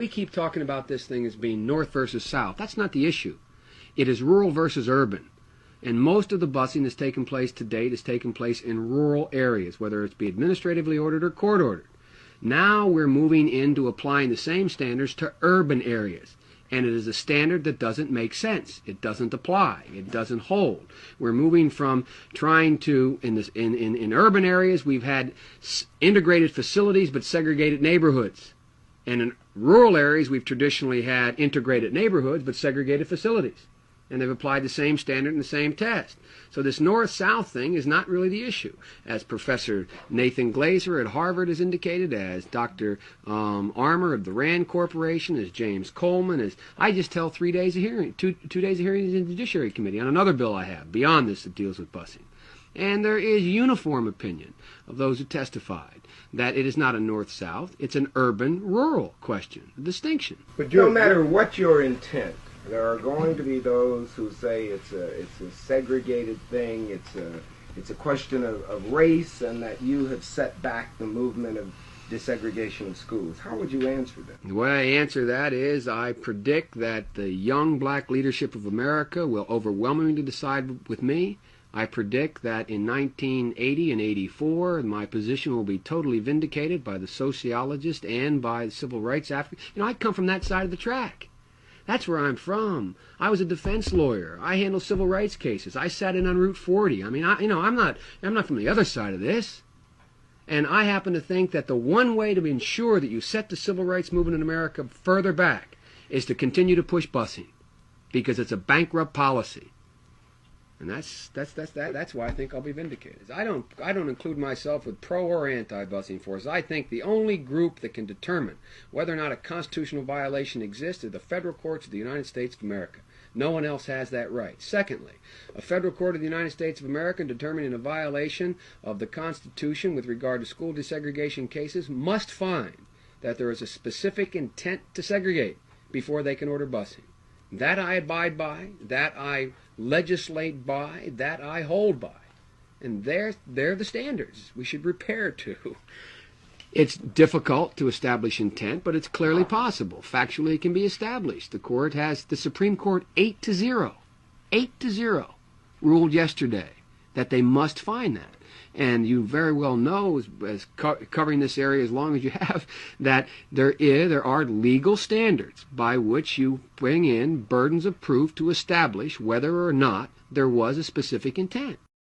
We keep talking about this thing as being north versus south. That's not the issue. It is rural versus urban. And most of the busing that's taken place to date has taken place in rural areas, whether it be administratively ordered or court ordered. Now we're moving into applying the same standards to urban areas. And it is a standard that doesn't make sense. It doesn't apply. It doesn't hold. We're moving from trying to, in urban areas, we've had integrated facilities but segregated neighborhoods. And in rural areas, we've traditionally had integrated neighborhoods but segregated facilities. And they've applied the same standard and the same test. So this north-south thing is not really the issue. As Professor Nathan Glazer at Harvard has indicated, as Dr. Armour of the RAND Corporation, as James Coleman, as I just held 3 days of hearing, two days of hearings in the Judiciary Committee on another bill I have, beyond this that deals with busing. And there is uniform opinion of those who testified that it is not a north-south, it's an urban-rural question, a distinction. But no matter what your intent, there are going to be those who say it's a segregated thing, it's a question of race, and that you have set back the movement of desegregation of schools. How would you answer that? The way I answer that is I predict that the young black leadership of America will overwhelmingly decide with me. I predict that in 1980 and 84, my position will be totally vindicated by the sociologists and by the civil rights advocates. I come from that side of the track. That's where I'm from. I was a defense lawyer. I handled civil rights cases. I sat in on Route 40. I'm not from the other side of this. And I happen to think that the one way to ensure that you set the civil rights movement in America further back is to continue to push busing, because it's a bankrupt policy. And that's why I think I'll be vindicated. I don't include myself with pro or anti-busing forces. I think the only group that can determine whether or not a constitutional violation exists are the federal courts of the United States of America. No one else has that right. Secondly, a federal court of the United States of America determining a violation of the Constitution with regard to school desegregation cases must find that there is a specific intent to segregate before they can order busing. That I abide by, that I legislate by, that I hold by. And they're the standards we should repair to. It's difficult to establish intent, but it's clearly possible. Factually, it can be established. The Supreme Court 8-0 ruled yesterday that they must find that. And you very well know, as covering this area as long as you have, that there are legal standards by which you bring in burdens of proof to establish whether or not there was a specific intent.